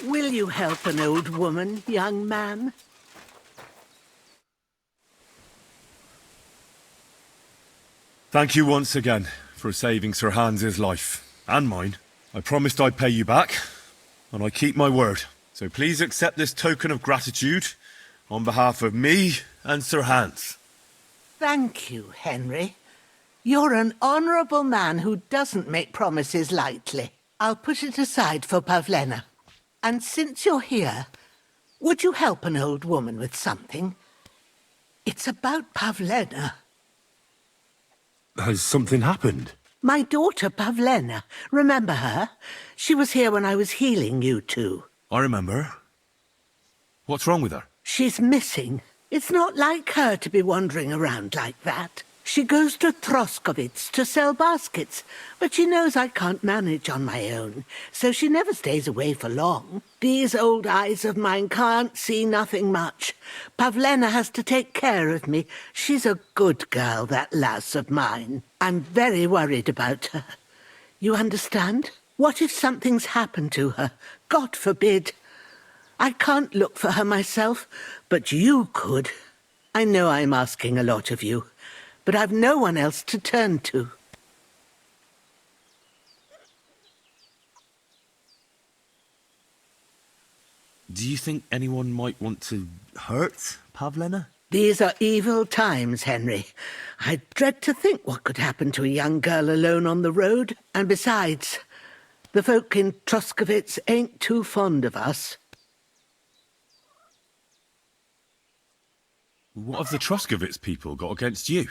Will you help an old woman, young man? Thank you once again for saving Sir Hans's life, and mine. I promised I'd pay you back, and I keep my word. So please accept this token of gratitude on behalf of me and Sir Hans. Thank you, Henry. You're an honourable man who doesn't make promises lightly. I'll put it aside for Pavlena. And since you're here, would you help an old woman with something? It's about Pavlena. Has something happened? My daughter Pavlena. Remember her? She was here when I was healing you two. I remember. What's wrong with her? She's missing. It's not like her to be wandering around like that. She goes to Troskovitz to sell baskets, but she knows I can't manage on my own, so she never stays away for long. These old eyes of mine can't see nothing much. Pavlena has to take care of me. She's a good girl, that lass of mine. I'm very worried about her. You understand? What if something's happened to her? God forbid. I can't look for her myself, but you could. I know I'm asking a lot of you, but I've no one else to turn to. Do you think anyone might want to hurt Pavlena? These are evil times, Henry. I dread to think what could happen to a young girl alone on the road. And besides, the folk in Troskovitz ain't too fond of us. What have the Troskovitz people got against you?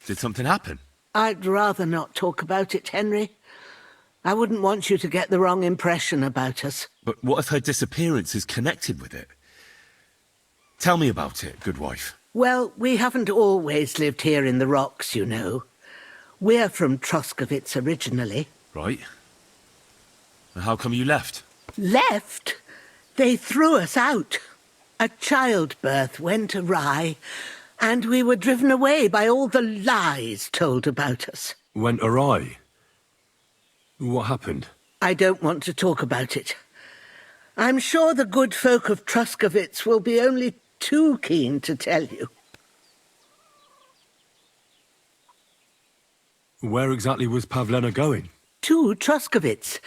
Did something happen? I'd rather not talk about it, Henry. I wouldn't want you to get the wrong impression about us. But what if her disappearance is connected with it? Tell me about it, good wife. Well, we haven't always lived here in the rocks, you know. We're from Troskovitz originally. Right. And how come you left? Left? They threw us out. A childbirth went awry, and we were driven away by all the lies told about us. Went awry? What happened? I don't want to talk about it. I'm sure the good folk of Troskovitz will be only too keen to tell you. Where exactly was Pavlena going? To Troskovitz.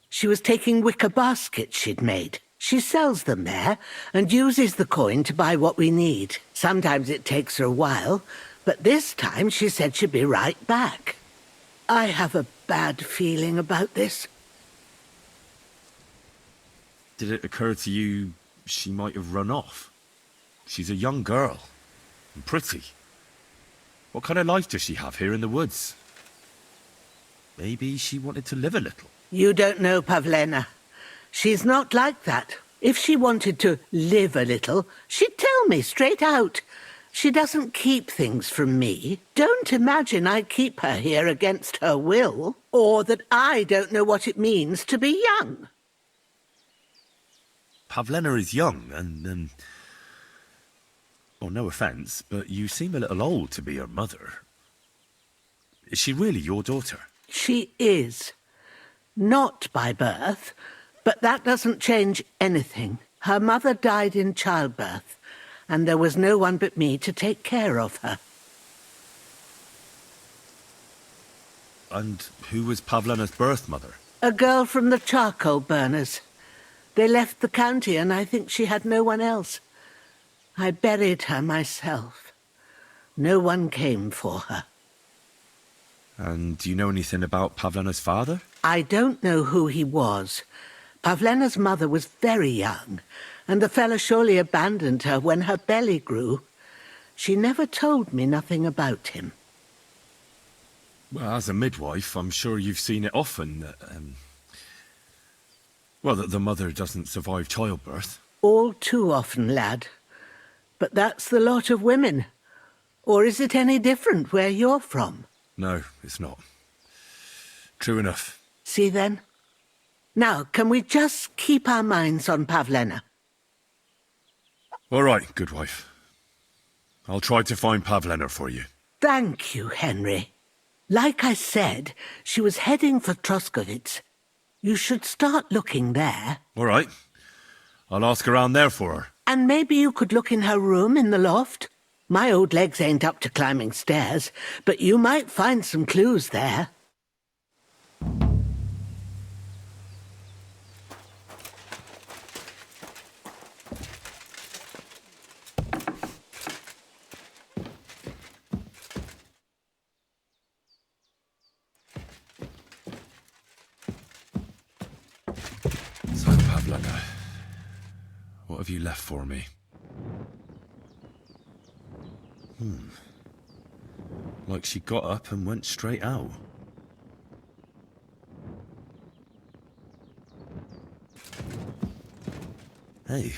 She was taking wicker baskets she'd made. She sells them there and uses the coin to buy what we need. Sometimes it takes her a while, but this time she said she'd be right back. I have a bad feeling about this. Did it occur to you she might have run off? She's a young girl, and pretty. What kind of life does she have here in the woods? Maybe she wanted to live a little. You don't know Pavlena. She's not like that. If she wanted to live a little, she'd tell me straight out. She doesn't keep things from me. Don't imagine I keep her here against her will, or that I don't know what it means to be young. Pavlena is young, and, well, no offence, but you seem a little old to be her mother. Is she really your daughter? She is. Not by birth, but that doesn't change anything. Her mother died in childbirth, and there was no one but me to take care of her. And who was Pavlena's birth mother? A girl from the charcoal burners. They left the county, and I think she had no one else. I buried her myself. No one came for her. And do you know anything about Pavlena's father? I don't know who he was. Pavlena's mother was very young, and the fella surely abandoned her when her belly grew. She never told me nothing about him. Well, as a midwife, I'm sure you've seen it often that, well, that the mother doesn't survive childbirth. All too often, lad. But that's the lot of women. Or is it any different where you're from? No, it's not. True enough. See then? Now, can we just keep our minds on Pavlena? All right, good wife. I'll try to find Pavlena for you. Thank you, Henry. Like I said, she was heading for Troskovitz. You should start looking there. All right. I'll ask around there for her. And maybe you could look in her room in the loft. My old legs ain't up to climbing stairs, but you might find some clues there. So, Pavlena, what have you left for me? Like she got up and went straight out. Hey,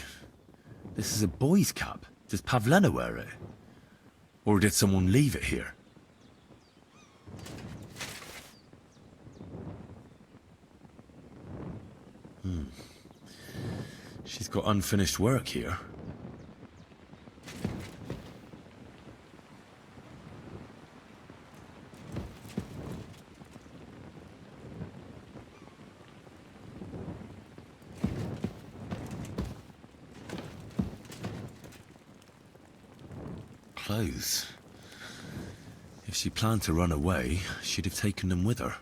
this is a boy's cap. Does Pavlena wear it? Or did someone leave it here? She's got unfinished work here. Clothes. If she planned to run away, she'd have taken them with her.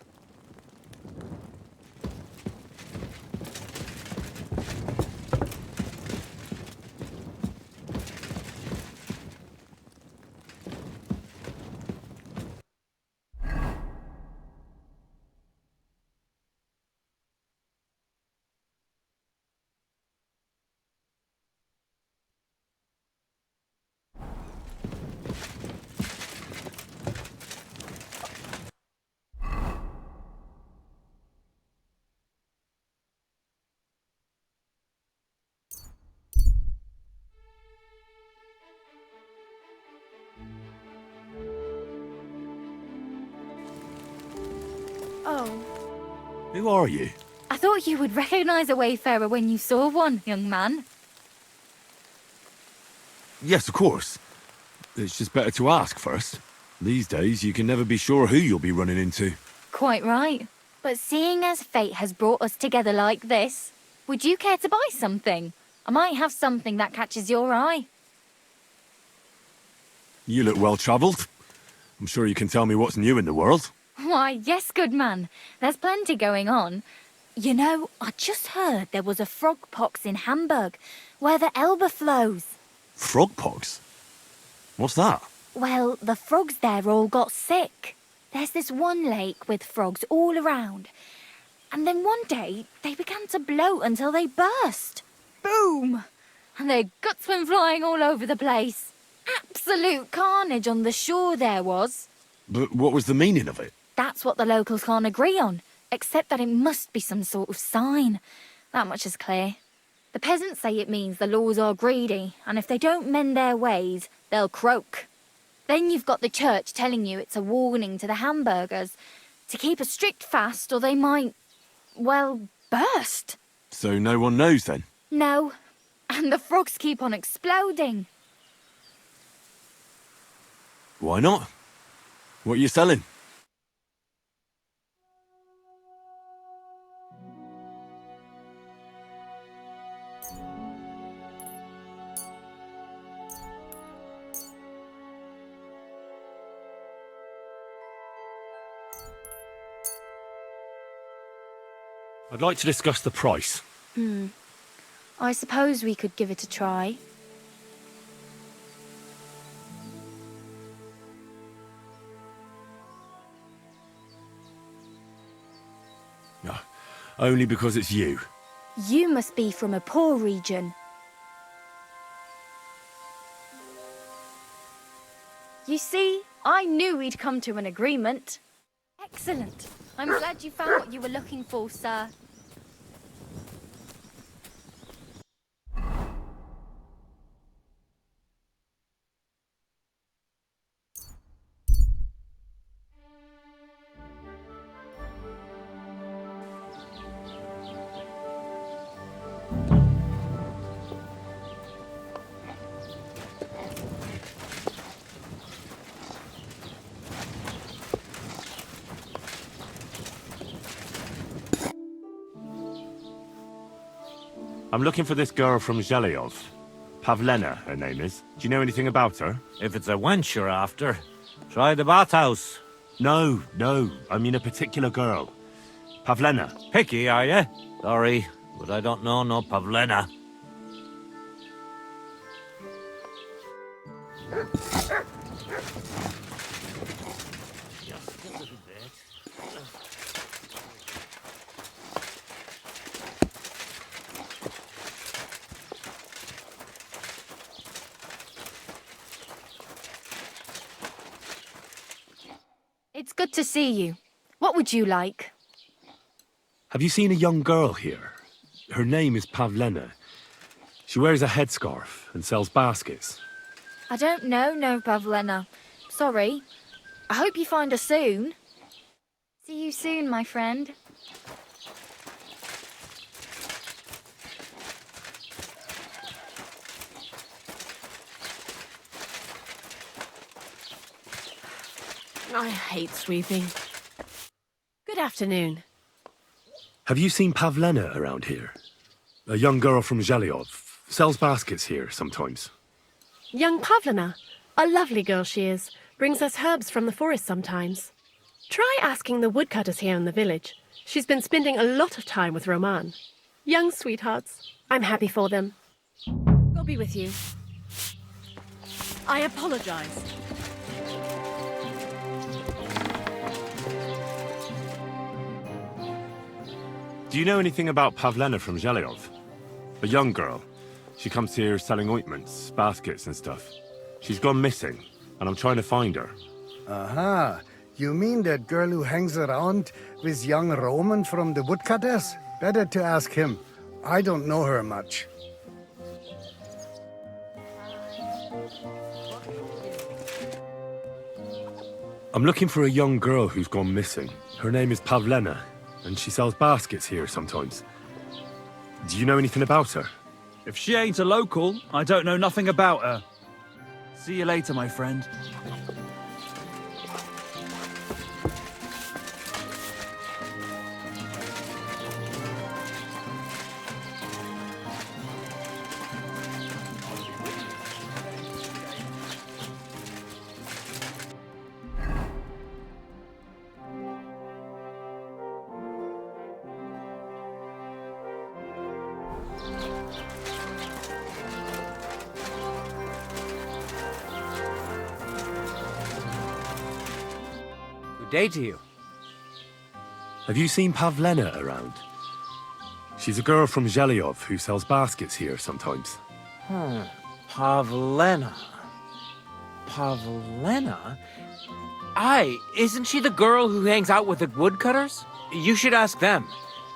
Oh, Who are you? I thought you would recognize a wayfarer when you saw one, young man. Yes, of course. It's just better to ask first. These days, you can never be sure who you'll be running into. Quite right. But seeing as fate has brought us together like this, would you care to buy something? I might have something that catches your eye. You look well-travelled. I'm sure you can tell me what's new in the world. Why, yes, good man. There's plenty going on. You know, I just heard there was a frog pox in Hamburg, where the Elbe flows. Frogpox? What's that? Well, the frogs there all got sick. There's this one lake with frogs all around. And then one day, they began to bloat until they burst. Boom! And their guts went flying all over the place. Absolute carnage on the shore there was. But what was the meaning of it? That's what the locals can't agree on, except that it must be some sort of sign. That much is clear. The peasants say it means the laws are greedy, and if they don't mend their ways, they'll croak. Then you've got the church telling you it's a warning to the hamburgers to keep a strict fast or they might, well, burst. So no one knows then? No, and the frogs keep on exploding. Why not? What are you selling? I'd like to discuss the price. I suppose we could give it a try. No, only because it's you. You must be from a poor region. You see, I knew we'd come to an agreement. Excellent. I'm glad you found what you were looking for, sir. I'm looking for this girl from Zhelyov. Pavlena, her name is. Do you know anything about her? If it's a wench you're after, try the bathhouse. No, I mean a particular girl. Pavlena. Picky, are you? Sorry, but I don't know no Pavlena. It's good to see you. What would you like? Have you seen a young girl here? Her name is Pavlena. She wears a headscarf and sells baskets. I don't know no Pavlena. Sorry. I hope you find her soon. See you soon, my friend. I hate sweeping. Good afternoon. Have you seen Pavlena around here? A young girl from Zhelyov. Sells baskets here sometimes. Young Pavlina. A lovely girl she is. Brings us herbs from the forest sometimes. Try asking the woodcutters here in the village. She's been spending a lot of time with Roman. Young sweethearts. I'm happy for them. God be with you. I apologize. Do you know anything about Pavlena from Zhelyov? A young girl. She comes here selling ointments, baskets and stuff. She's gone missing, and I'm trying to find her. Aha. You mean that girl who hangs around with young Roman from the woodcutters? Better to ask him. I don't know her much. I'm looking for a young girl who's gone missing. Her name is Pavlena, and she sells baskets here sometimes. Do you know anything about her? If she ain't a local, I don't know nothing about her. See you later, my friend. Good day to you. Have you seen Pavlena around? She's a girl from Zhelyov who sells baskets here sometimes. Pavlena. Pavlena? Aye, isn't she the girl who hangs out with the woodcutters? You should ask them.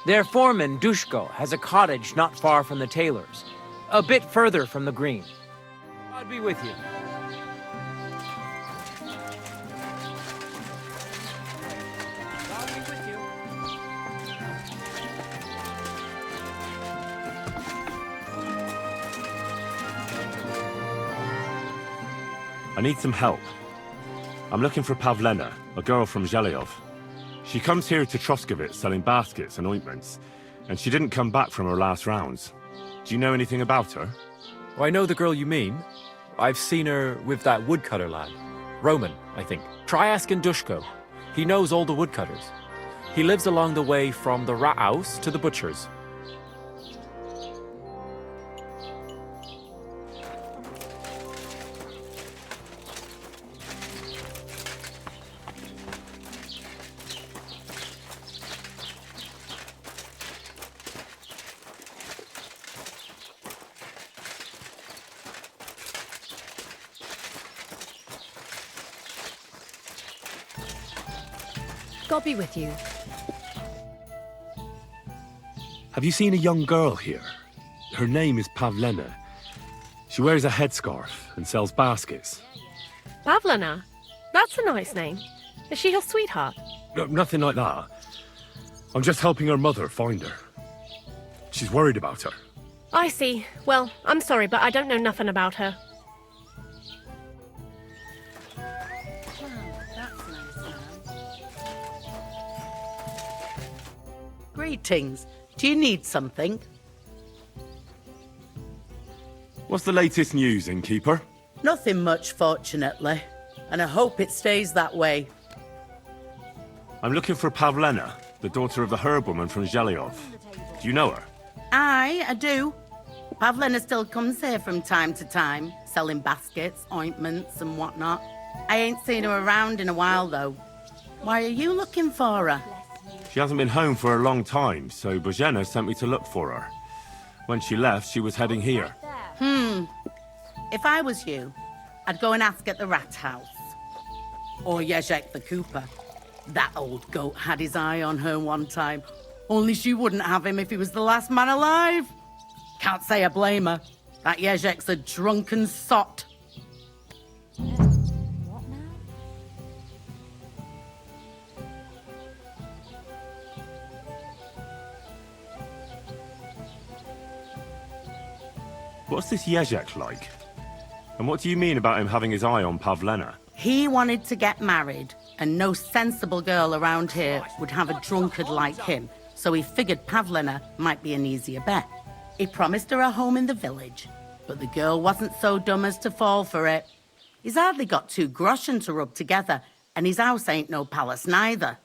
Their foreman, Dushko, has a cottage not far from the tailor's. A bit further from the green. I'd be with you. I'll be with you. I need some help. I'm looking for Pavlena, a girl from Zhelyov. She comes here to Troskovitz selling baskets and ointments, and she didn't come back from her last rounds. Do you know anything about her? Oh, I know the girl you mean. I've seen her with that woodcutter lad. Roman, I think. Try asking Dushko. He knows all the woodcutters. He lives along the way from the rat house to the butcher's. God be with you. Have you seen a young girl here? Her name is Pavlena. She wears a headscarf and sells baskets. Pavlina. That's a nice name. Is she your sweetheart? No, nothing like that. I'm just helping her mother find her. She's worried about her. I see. Well, I'm sorry, but I don't know nothing about her. Greetings. Do you need something? What's the latest news, innkeeper? Nothing much, fortunately. And I hope it stays that way. I'm looking for Pavlena, the daughter of the herbwoman from Zhelyov. Do you know her? Aye, I do. Pavlina still comes here from time to time, selling baskets, ointments, and whatnot. I ain't seen her around in a while, though. Why are you looking for her? She hasn't been home for a long time, so Bozhena sent me to look for her. When she left, she was heading here. If I was you, I'd go and ask at the rat house. Or Yezhek the Cooper. That old goat had his eye on her one time. Only she wouldn't have him if he was the last man alive. Can't say I blame her. That Yezhek's a drunken sot. What now? What's this Yezhek like? And what do you mean about him having his eye on Pavlena? He wanted to get married, and no sensible girl around here would have a drunkard like him, so he figured Pavlina might be an easier bet. He promised her a home in the village, but the girl wasn't so dumb as to fall for it. He's hardly got 2 groschen to rub together, and his house ain't no palace neither.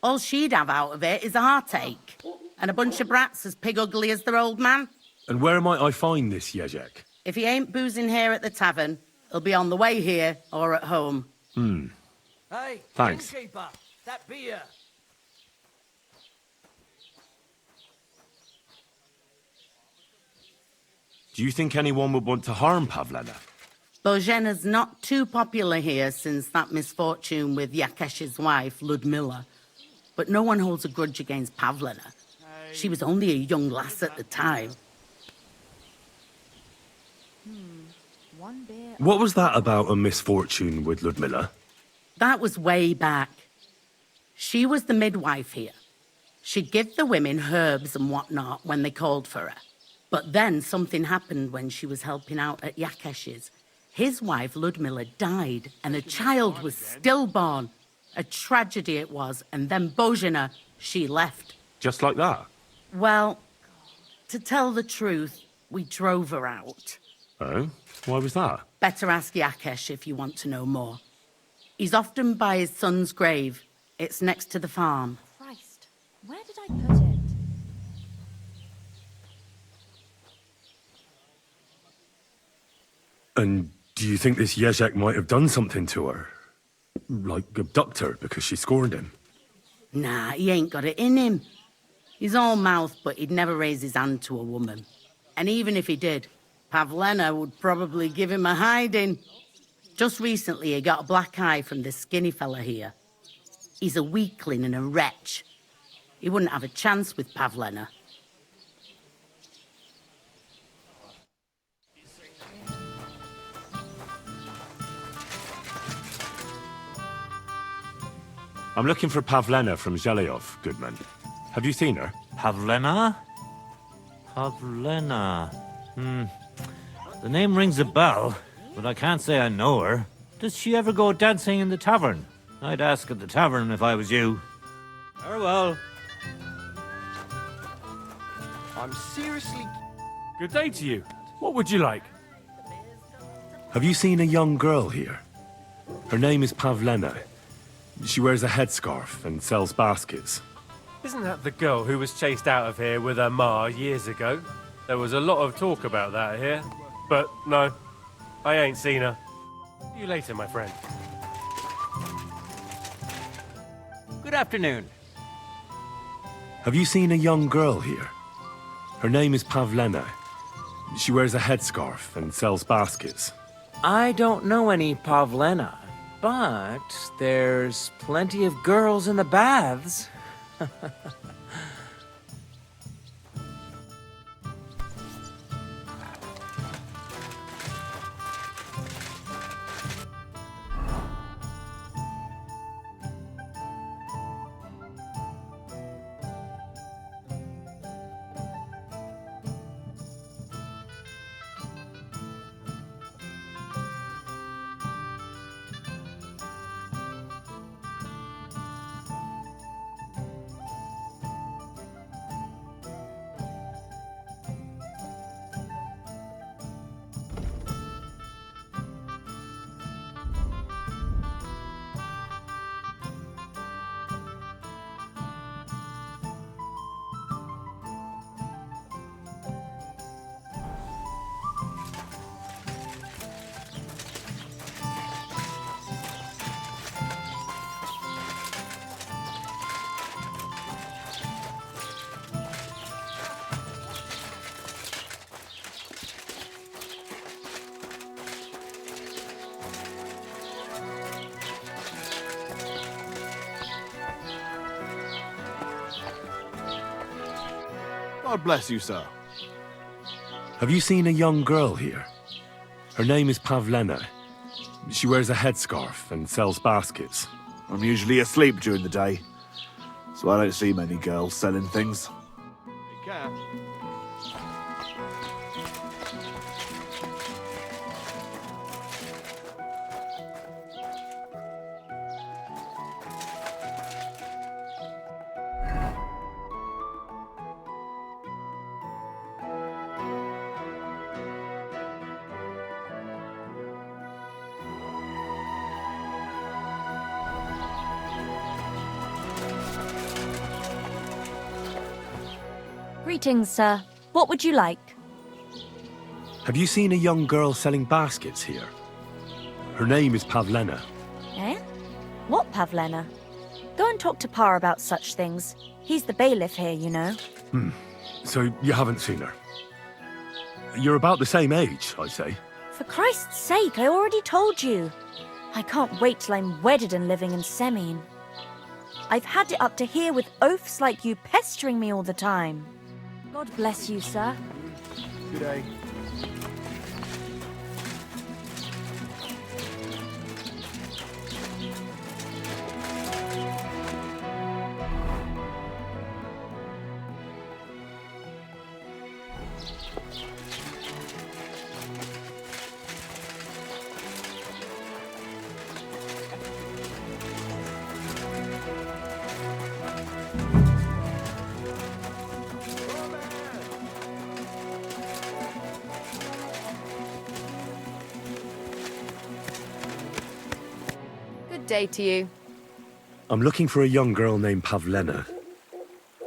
All she'd have out of it is a heartache, and a bunch of brats as pig ugly as their old man. And where might I find this Yezhek? If he ain't boozing here at the tavern, he'll be on the way here or at home. Hey, Thanks. innkeeper, that beer. Do you think anyone would want to harm Pavlena? Bozhena's not too popular here since that misfortune with Yakesh's wife, Ludmilla. But no one holds a grudge against Pavlina. She was only a young lass at the time. One beer. What was that about a misfortune with Ludmilla? That was way back. She was the midwife here. She'd give the women herbs and whatnot when they called for her. But then something happened when she was helping out at Yakesh's. His wife, Ludmilla, died, and a child was stillborn. A tragedy it was, and then Bozhena, she left. Just like that? Well, to tell the truth, we drove her out. Oh? Why was that? Better ask Yakesh if you want to know more. He's often by his son's grave. It's next to the farm. Christ, where did I put it? And do you think this Yezhek might have done something to her? Like abduct her because she scorned him? Nah, he ain't got it in him. He's all mouth, but he'd never raise his hand to a woman. And even if he did, Pavlena would probably give him a hiding. Just recently, he got a black eye from this skinny fella here. He's a weakling and a wretch. He wouldn't have a chance with Pavlena. I'm looking for Pavlena from Zhelyov, Goodman. Have you seen her? Pavlena? Pavlena. The name rings a bell, but I can't say I know her. Does she ever go dancing in the tavern? I'd ask at the tavern if I was you. Very well. I'm seriously... Good day to you. What would you like? Have you seen a young girl here? Her name is Pavlena. She wears a headscarf and sells baskets. Isn't that the girl who was chased out of here with her ma years ago? There was a lot of talk about that here. But no, I ain't seen her. See you later, my friend. Good afternoon. Have you seen a young girl here? Her name is Pavlena. She wears a headscarf and sells baskets. I don't know any Pavlena, but there's plenty of girls in the baths. God bless you, sir. Have you seen a young girl here? Her name is Pavlena. She wears a headscarf and sells baskets. I'm usually asleep during the day, so I don't see many girls selling things. Take care. Greetings, sir. What would you like? Have you seen a young girl selling baskets here? Her name is Pavlena. Eh? What Pavlena? Go and talk to Pa about such things. He's the bailiff here, you know. So you haven't seen her? You're about the same age, I'd say. For Christ's sake, I already told you. I can't wait till I'm wedded and living in Semine. I've had it up to here with oafs like you pestering me all the time. God bless you, sir. Good day. Day to you. I'm looking for a young girl named Pavlena.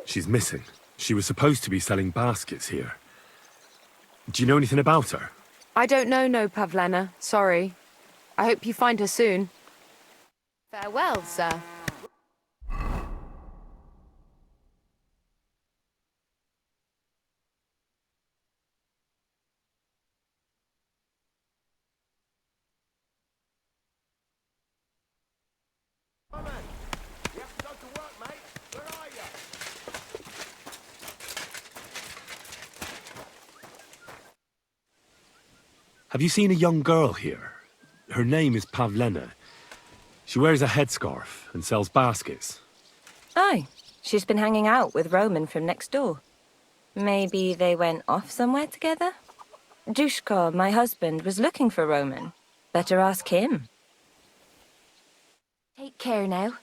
She's missing. She was supposed to be selling baskets here. Do you know anything about her? I don't know no Pavlena, sorry. I hope you find her soon. Farewell, sir. Have you seen a young girl here? Her name is Pavlena. She wears a headscarf and sells baskets. Aye, she's been hanging out with Roman from next door. Maybe they went off somewhere together? Dushko, my husband, was looking for Roman. Better ask him. Take care now.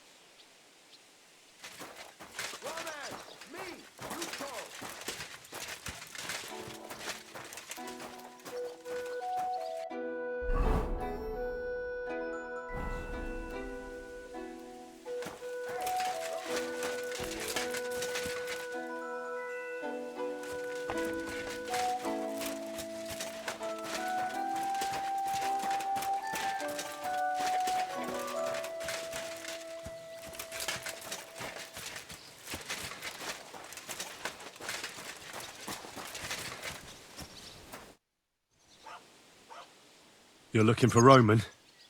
You're looking for Roman?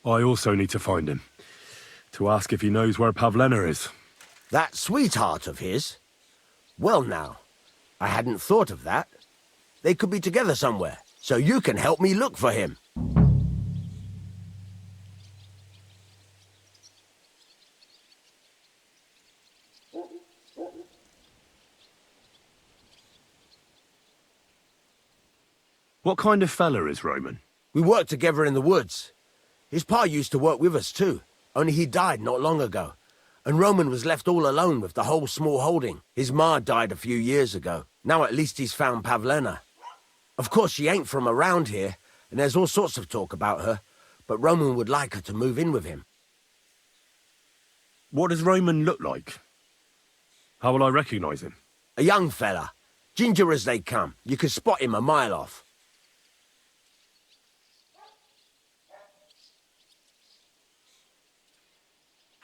I also need to find him. To ask if he knows where Pavlena is. That sweetheart of his? Well now, I hadn't thought of that. They could be together somewhere, so you can help me look for him. What kind of fella is Roman? We worked together in the woods. His pa used to work with us too, only he died not long ago. And Roman was left all alone with the whole small holding. His ma died a few years ago. Now at least he's found Pavlena. Of course, she ain't from around here, and there's all sorts of talk about her, but Roman would like her to move in with him. What does Roman look like? How will I recognize him? A young fella. Ginger as they come. You can spot him a mile off.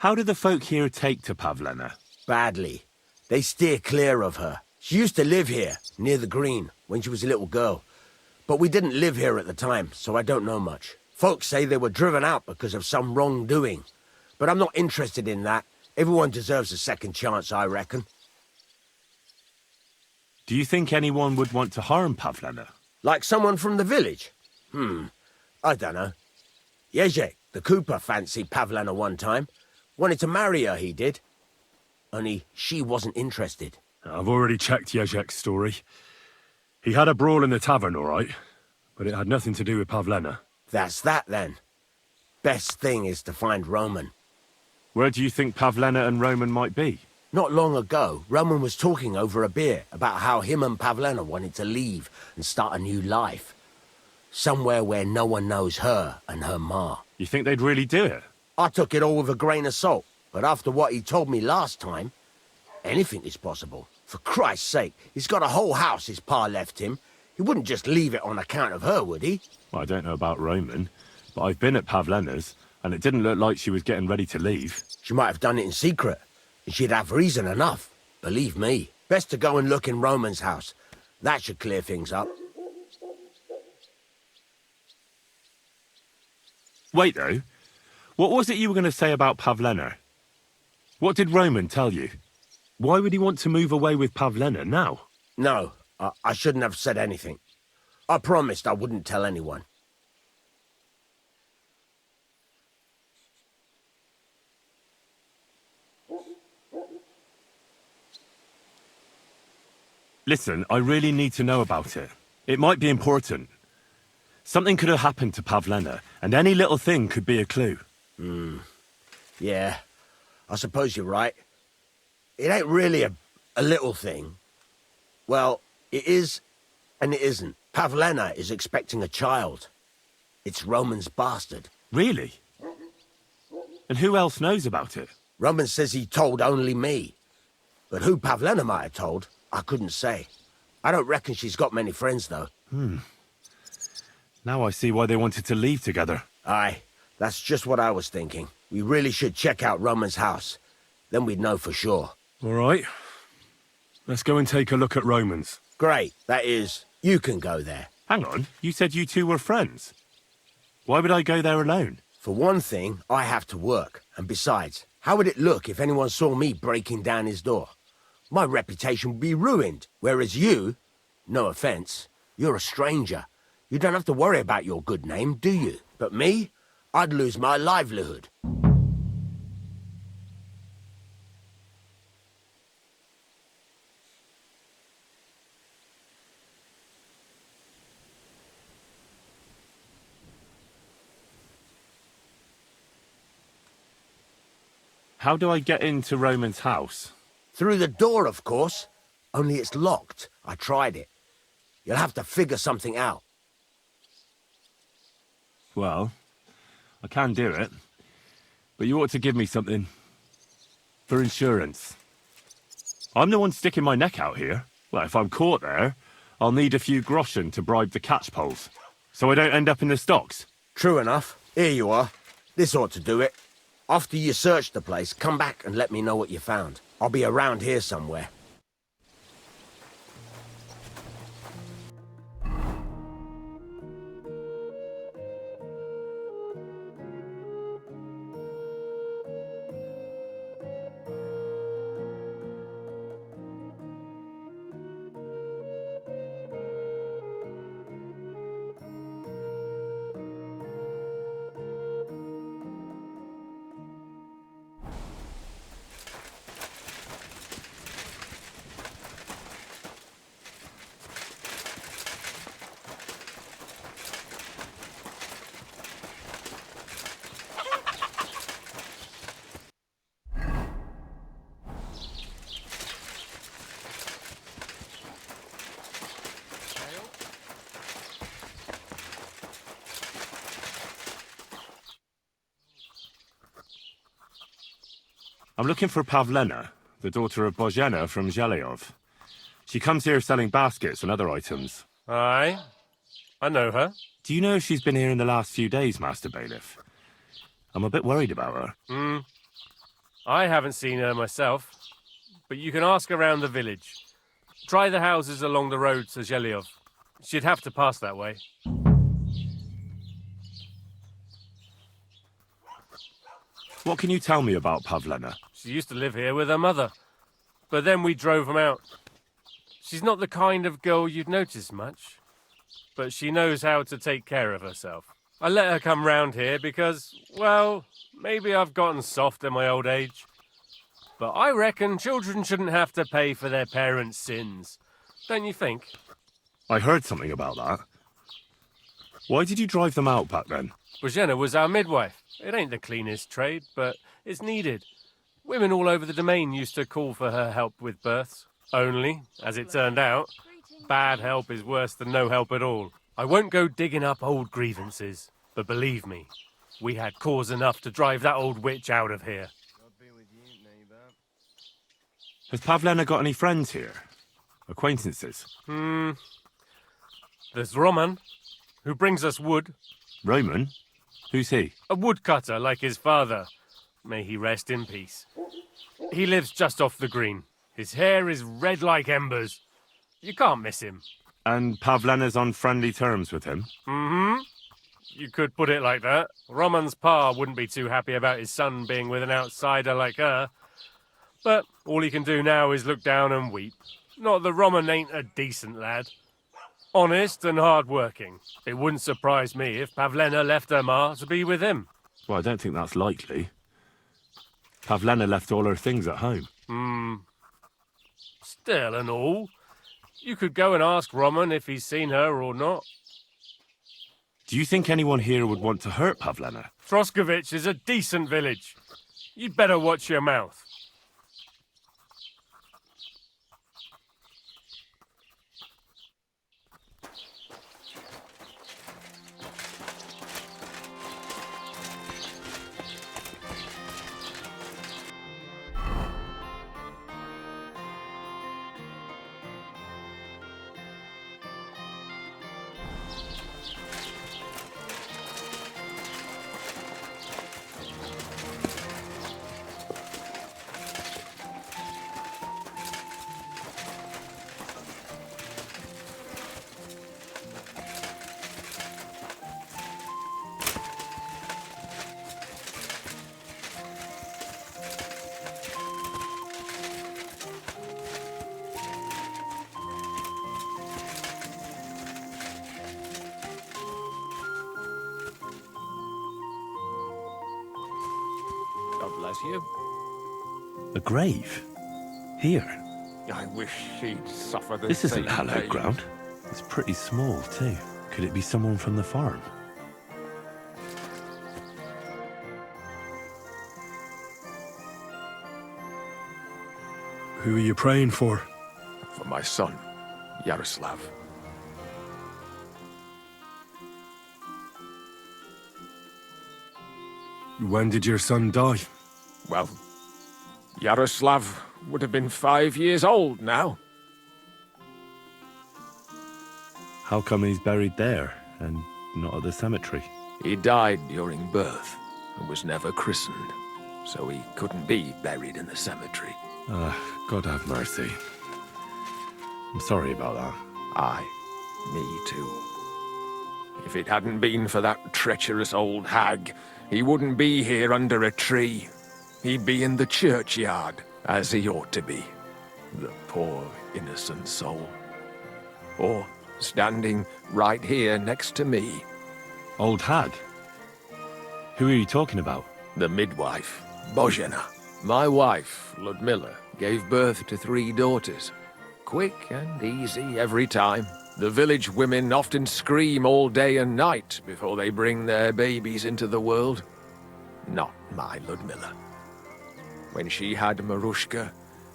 How do the folk here take to Pavlena? Badly. They steer clear of her. She used to live here, near the green, when she was a little girl. But we didn't live here at the time, so I don't know much. Folks say they were driven out because of some wrongdoing. But I'm not interested in that. Everyone deserves a second chance, I reckon. Do you think anyone would want to harm Pavlena? Like someone from the village? I don't know. Jezek, the cooper, fancied Pavlena one time. Wanted to marry her, he did. Only she wasn't interested. I've already checked Jezek's story. He had a brawl in the tavern, all right, but it had nothing to do with Pavlena. That's that, then. Best thing is to find Roman. Where do you think Pavlena and Roman might be? Not long ago, Roman was talking over a beer about how him and Pavlena wanted to leave and start a new life. Somewhere where no one knows her and her ma. You think they'd really do it? I took it all with a grain of salt, but after what he told me last time, anything is possible. For Christ's sake, he's got a whole house his pa left him. He wouldn't just leave it on account of her, would he? Well, I don't know about Roman, but I've been at Pavlena's, and it didn't look like she was getting ready to leave. She might have done it in secret, and she'd have reason enough. Believe me. Best to go and look in Roman's house. That should clear things up. Wait, though. What was it you were going to say about Pavlena? What did Roman tell you? Why would he want to move away with Pavlena now? No, I shouldn't have said anything. I promised I wouldn't tell anyone. Listen, I really need to know about it. It might be important. Something could have happened to Pavlena, and any little thing could be a clue. Yeah, I suppose you're right. It ain't really a little thing. Well, it is and it isn't. Pavlena is expecting a child. It's Roman's bastard. Really? And who else knows about it? Roman says he told only me. But who Pavlena might have told, I couldn't say. I don't reckon she's got many friends, though. Now I see why they wanted to leave together. Aye, that's just what I was thinking. We really should check out Roman's house. Then we'd know for sure. All right. Let's go and take a look at Roman's. Great. That is, you can go there. Hang on, you said you two were friends. Why would I go there alone? For one thing, I have to work. And besides, how would it look if anyone saw me breaking down his door? My reputation would be ruined. Whereas you, no offense, you're a stranger. You don't have to worry about your good name, do you? But me, I'd lose my livelihood. How do I get into Roman's house? Through the door, of course. Only it's locked. I tried it. You'll have to figure something out. Well, I can do it. But you ought to give me something. For insurance. I'm the one sticking my neck out here. Well, if I'm caught there, I'll need a few groschen to bribe the catchpoles. So I don't end up in the stocks. True enough. Here you are. This ought to do it. After you search the place, come back and let me know what you found. I'll be around here somewhere. I'm looking for Pavlena, the daughter of Bozhena from Zhelyov. She comes here selling baskets and other items. Aye, I know her. Do you know if she's been here in the last few days, Master Bailiff? I'm a bit worried about her. I haven't seen her myself, but you can ask around the village. Try the houses along the road to Zhelyov. She'd have to pass that way. What can you tell me about Pavlena? She used to live here with her mother, but then we drove them out. She's not the kind of girl you'd notice much, but she knows how to take care of herself. I let her come round here because, well, maybe I've gotten soft in my old age. But I reckon children shouldn't have to pay for their parents' sins. Don't you think? I heard something about that. Why did you drive them out back then? Bojena was our midwife. It ain't the cleanest trade, but it's needed. Women all over the domain used to call for her help with births. Only, as it turned out, bad help is worse than no help at all. I won't go digging up old grievances, but believe me, we had cause enough to drive that old witch out of here. Has Pavlena got any friends here? Acquaintances? There's Roman, who brings us wood. Roman? Who's he? A woodcutter like his father. May he rest in peace. He lives just off the green. His hair is red like embers. You can't miss him. And Pavlena's on friendly terms with him? Mm-hmm. You could put it like that. Roman's pa wouldn't be too happy about his son being with an outsider like her. But all he can do now is look down and weep. Not that Roman ain't a decent lad. Honest and hard-working. It wouldn't surprise me if Pavlena left her ma to be with him. Well, I don't think that's likely. Pavlena left all her things at home. Still and all. You could go and ask Roman if he's seen her or not. Do you think anyone here would want to hurt Pavlena? Troskovich is a decent village. You'd better watch your mouth. God bless you. A grave? Here? I wish he'd suffer the This same isn't hallowed fate. ground. It's pretty small, too. Could it be someone from the farm? Who are you praying for? For my son, Yaroslav. When did your son die? Well, Yaroslav would have been 5 years old now. How come he's buried there and not at the cemetery? He died during birth and was never christened, so he couldn't be buried in the cemetery. God have mercy. I'm sorry about that. Aye, me too. If it hadn't been for that treacherous old hag, he wouldn't be here under a tree. He'd be in the churchyard, as he ought to be. The poor, innocent soul. Or standing right here next to me. Old hag? Who are you talking about? The midwife, Bojena. My wife, Ludmilla, gave birth to 3 daughters. Quick and easy every time. The village women often scream all day and night before they bring their babies into the world. Not my Ludmilla. When she had Marushka,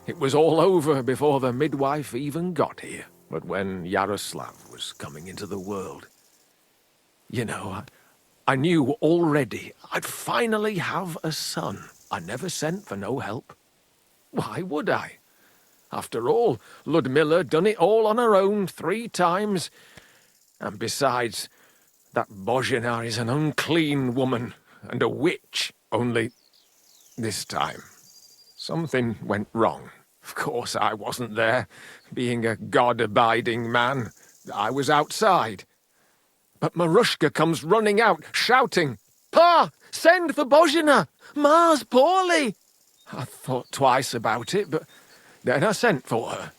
it was all over before the midwife even got here. But when Yaroslav was coming into the world, you know, I knew already I'd finally have a son. I never sent for no help. Why would I? After all, Ludmilla done it all on her own 3 times. And besides, that Bojena is an unclean woman and a witch. Only this time, something went wrong. Of course, I wasn't there. Being a God-abiding man, I was outside. But Marushka comes running out, shouting, "Pa, send for Bojena! Ma's poorly!" I thought twice about it, but then I sent for her.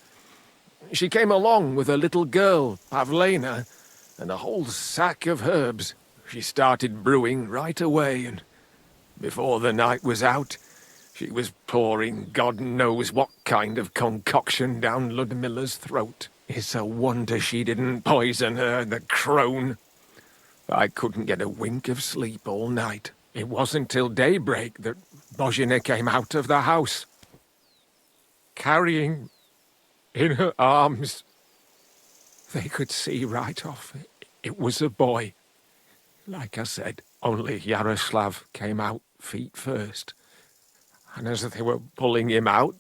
She came along with a little girl, Pavlena, and a whole sack of herbs. She started brewing right away, and before the night was out, she was pouring God knows what kind of concoction down Ludmilla's throat. It's a wonder she didn't poison her, the crone. I couldn't get a wink of sleep all night. It wasn't till daybreak that Bozhina came out of the house, carrying in her arms. They could see right off it was a boy. Like I said, only Yaroslav came out feet first. And as they were pulling him out,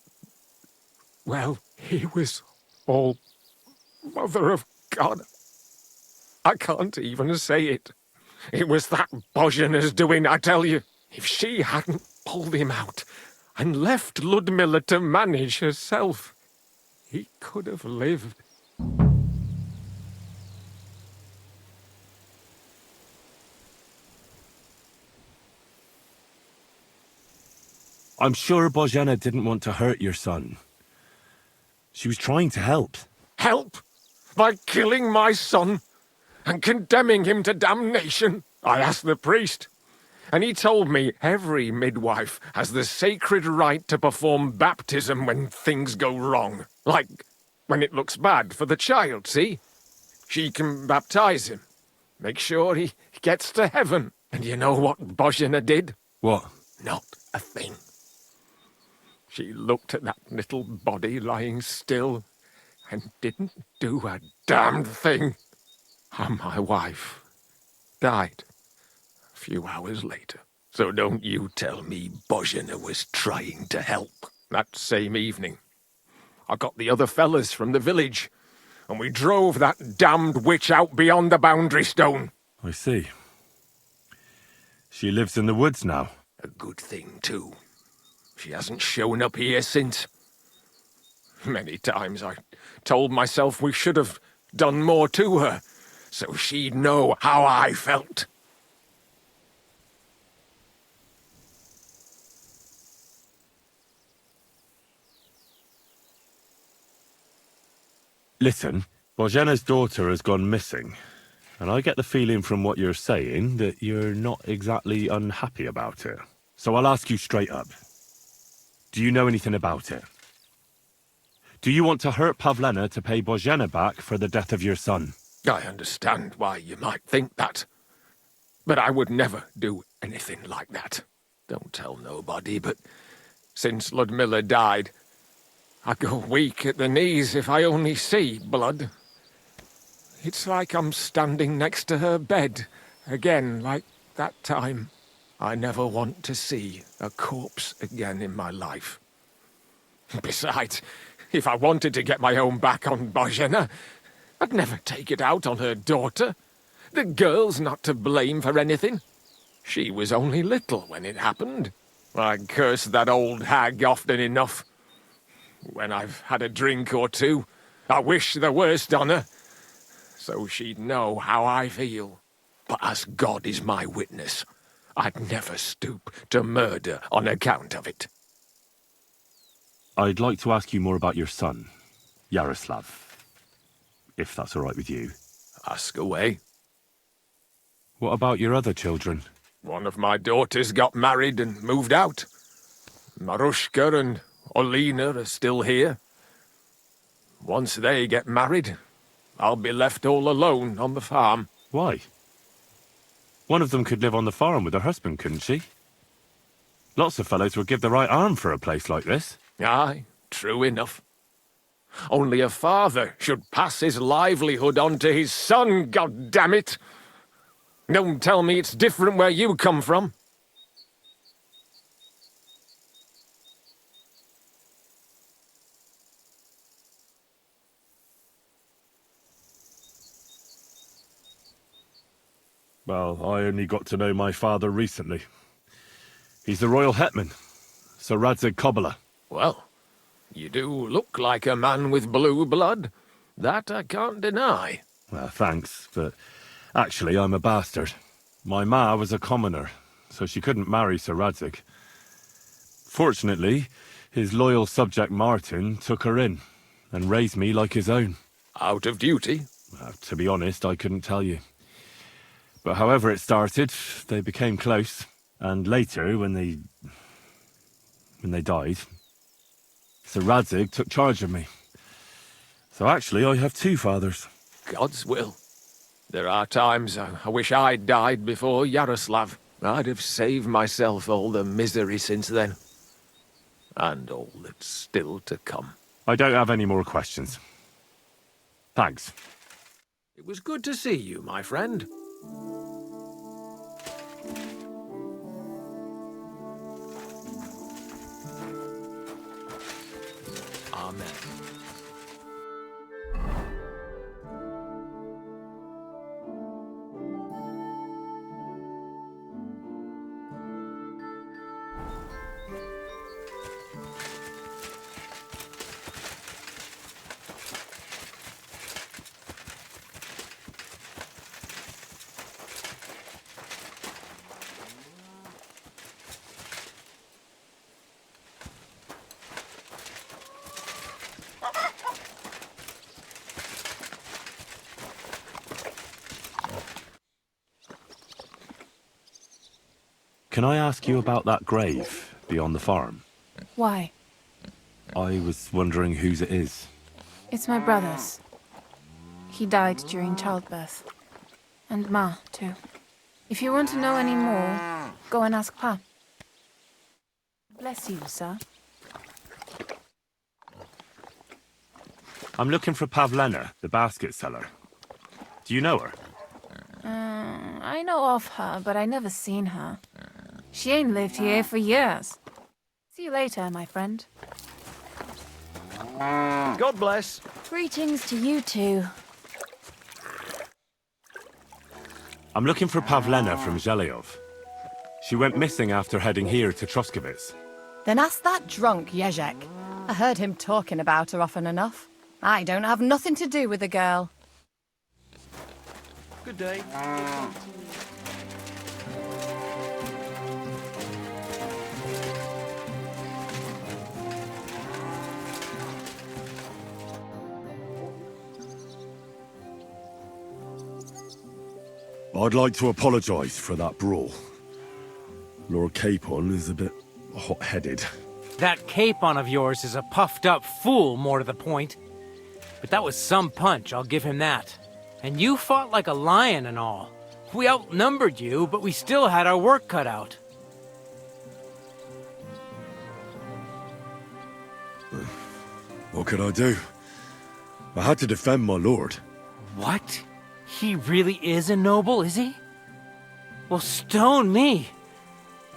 well, he was all Mother of God. I can't even say it. It was that Bozhina's doing, I tell you. If she hadn't pulled him out and left Ludmilla to manage herself, he could have lived. I'm sure Bozhena didn't want to hurt your son. She was trying to help. Help? By killing my son and condemning him to damnation? I asked the priest, and he told me every midwife has the sacred right to perform baptism when things go wrong. Like when it looks bad for the child, see? She can baptize him, make sure he gets to heaven. And you know what Bozhina did? What? Not a thing. She looked at that little body lying still and didn't do a damned thing. And my wife died a few hours later. So don't you tell me Bozhina was trying to help. That same evening, I got the other fellas from the village, and we drove that damned witch out beyond the boundary stone. I see. She lives in the woods now. A good thing, too. She hasn't shown up here since. Many times I told myself we should have done more to her, so she'd know how I felt. Listen, Bozhena's daughter has gone missing, and I get the feeling from what you're saying that you're not exactly unhappy about it. So I'll ask you straight up. Do you know anything about it? Do you want to hurt Pavlena to pay Bozhena back for the death of your son? I understand why you might think that, but I would never do anything like that. Don't tell nobody, but since Ludmilla died, I go weak at the knees if I only see blood. It's like I'm standing next to her bed, again like that time. I never want to see a corpse again in my life. Besides, if I wanted to get my own back on Bozhena, I'd never take it out on her daughter. The girl's not to blame for anything. She was only little when it happened. I curse that old hag often enough. When I've had a drink or two, I wish the worst on her, so she'd know how I feel. But as God is my witness, I'd never stoop to murder on account of it. I'd like to ask you more about your son, Yaroslav, if that's all right with you. Ask away. What about your other children? One of my daughters got married and moved out. Marushka and Olina are still here. Once they get married, I'll be left all alone on the farm. Why? One of them could live on the farm with her husband, couldn't she? Lots of fellows would give the right arm for a place like this. Aye, true enough. Only a father should pass his livelihood on to his son, goddammit! Don't tell me it's different where you come from. Well, I only got to know my father recently. He's the royal hetman, Sir Radzig Kobyla. Well, you do look like a man with blue blood. That I can't deny. Well, thanks, but actually I'm a bastard. My ma was a commoner, so she couldn't marry Sir Radzig. Fortunately, his loyal subject Martin took her in, and raised me like his own. Out of duty? To be honest, I couldn't tell you. But however it started, they became close. And later, when they died, Sir Radzig took charge of me. So actually, I have two fathers. God's will. There are times I wish I'd died before Yaroslav. I'd have saved myself all the misery since then. And all that's still to come. I don't have any more questions. Thanks. It was good to see you, my friend. Amen. Can I ask you about that grave beyond the farm? Why? I was wondering whose it is. It's my brother's. He died during childbirth. And Ma, too. If you want to know any more, go and ask Pa. Bless you, sir. I'm looking for Pavlena, the basket seller. Do you know her? I know of her, but I never seen her. She ain't lived here for years. See you later, my friend. God bless. Greetings to you two. I'm looking for Pavlena from Zhelyov. She went missing after heading here to Troskovitz. Then ask that drunk, Jezek. I heard him talking about her often enough. I don't have nothing to do with the girl. Good day. I'd like to apologise for that brawl. Lord Capon is a bit hot-headed. That capon of yours is a puffed-up fool, more to the point. But that was some punch, I'll give him that. And you fought like a lion and all. We outnumbered you, but we still had our work cut out. What could I do? I had to defend my lord. What? He really is a noble, is he? Well, stone me.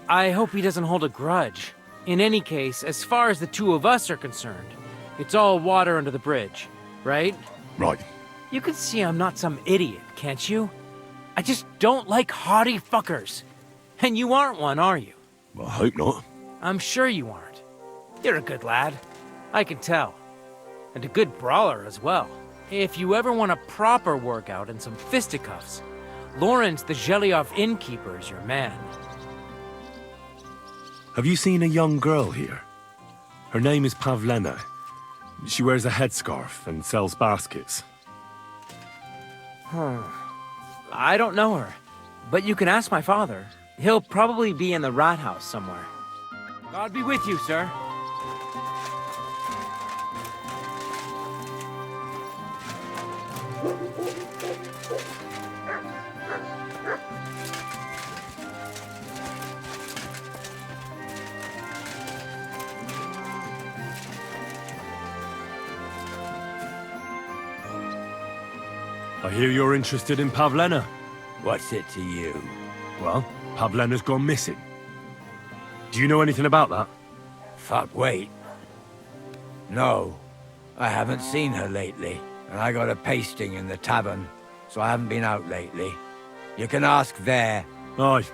I hope he doesn't hold a grudge. In any case, as far as the two of us are concerned, it's all water under the bridge, right? Right. You can see I'm not some idiot, can't you? I just don't like haughty fuckers. And you aren't one, are you? Well, I hope not. I'm sure you aren't. You're a good lad. I can tell. And a good brawler as well. If you ever want a proper workout and some fisticuffs, Lawrence the Zhelyov innkeeper is your man. Have you seen a young girl here? Her name is Pavlena. She wears a headscarf and sells baskets. I don't know her, but you can ask my father. He'll probably be in the rat house somewhere. God be with you, sir. I hear you're interested in Pavlena. What's it to you? Well, Pavlena's gone missing. Do you know anything about that? Fuck, wait. No, I haven't seen her lately, and I got a pasting in the tavern, so I haven't been out lately. You can ask there. Aye.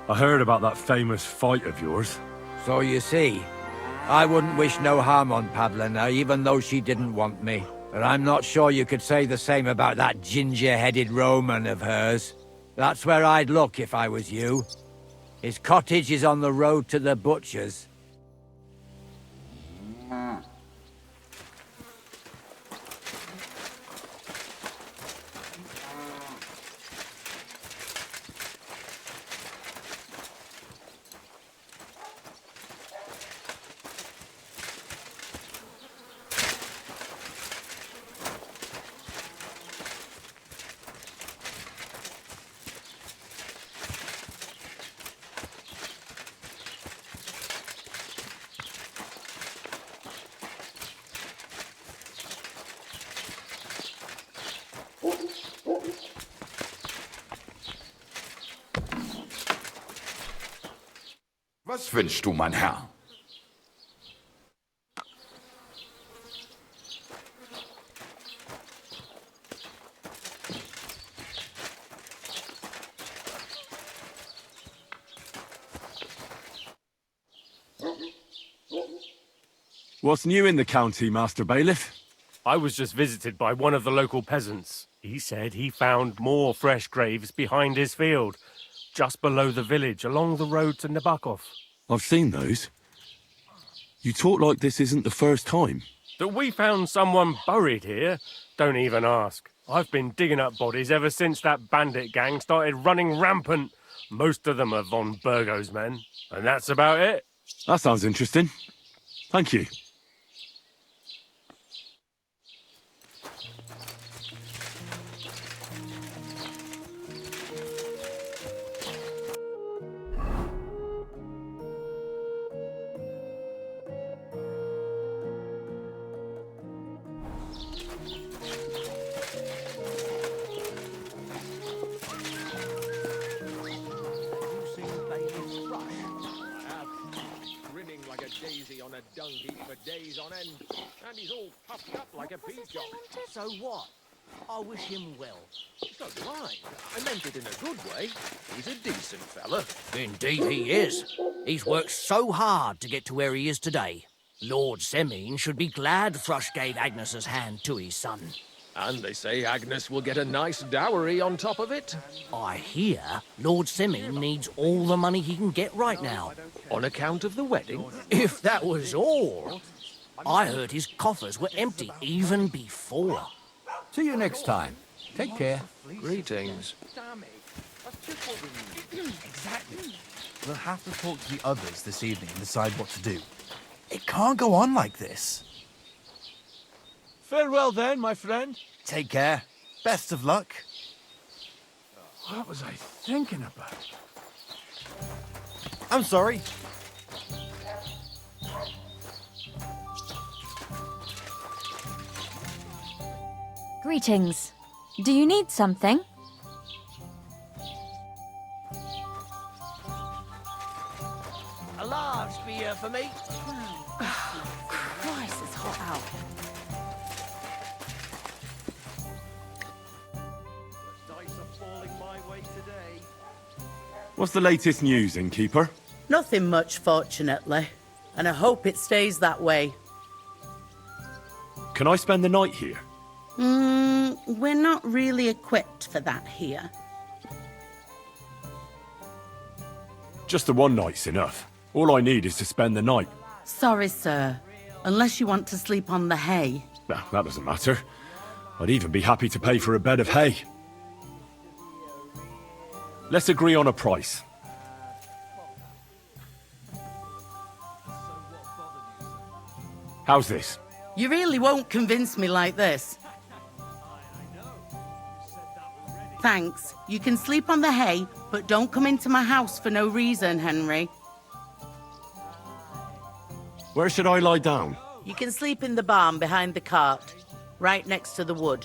I heard about that famous fight of yours. So you see, I wouldn't wish no harm on Pavlena, even though she didn't want me. But I'm not sure you could say the same about that ginger-headed Roman of hers. That's where I'd look if I was you. His cottage is on the road to the butcher's. Was wünschst du, mein Herr? What's new in the county, Master Bailiff? I was just visited by one of the local peasants. He said he found more fresh graves behind his field, just below the village, along the road to Nabokov. I've seen those. You talk like this isn't the first time. That we found someone buried here? Don't even ask. I've been digging up bodies ever since that bandit gang started running rampant. Most of them are von Burgo's men, and that's about it. That sounds interesting. Thank you. On a dung heap for days on end, and he's all puffed up like a peacock. So what? I wish him well. So do I. I meant it in a good way. He's a decent fella. Indeed he is. He's worked so hard to get to where he is today. Lord Semine should be glad Thrush gave Agnes's hand to his son. And they say Agnes will get a nice dowry on top of it. I hear Lord Semine needs all the money he can get right now. On account of the wedding? If that was all. I heard his coffers were empty even before. See you next time. Take care. Greetings. Exactly. We'll have to talk to the others this evening and decide what to do. It can't go on like this. Farewell then, my friend. Take care. Best of luck. What was I thinking about? I'm sorry. Greetings. Do you need something? A large beer for me. Christ, it's hot out. What's the latest news, innkeeper? Nothing much, fortunately. And I hope it stays that way. Can I spend the night here? We're not really equipped for that here. Just the one night's enough. All I need is to spend the night. Sorry, sir. Unless you want to sleep on the hay. Nah, that doesn't matter. I'd even be happy to pay for a bed of hay. Let's agree on a price. How's this? You really won't convince me like this. Thanks. You can sleep on the hay, but don't come into my house for no reason, Henry. Where should I lie down? You can sleep in the barn behind the cart, right next to the wood.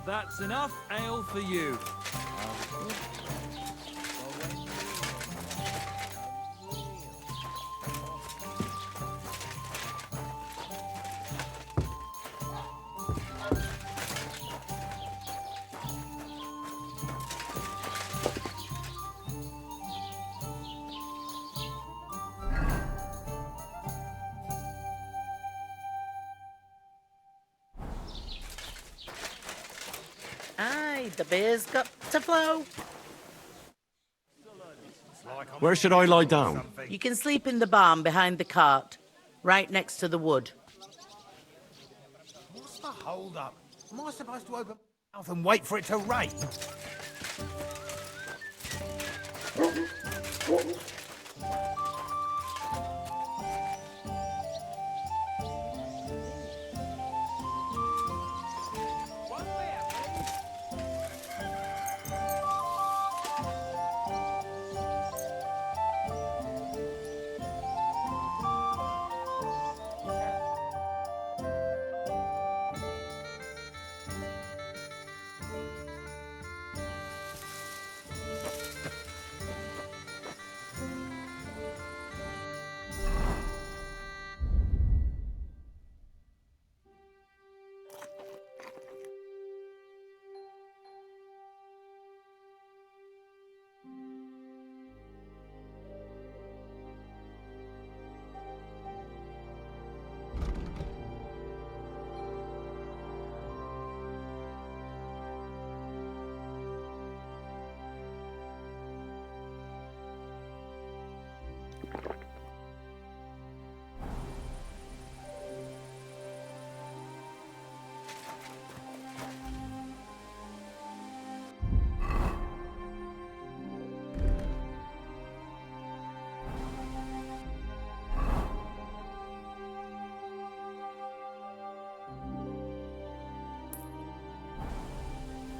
That's enough ale for you. Aye, the beer's got to flow. Where should I lie down? You can sleep in the barn behind the cart, right next to the wood. What's the hold up? Am I supposed to open my mouth and wait for it to rain?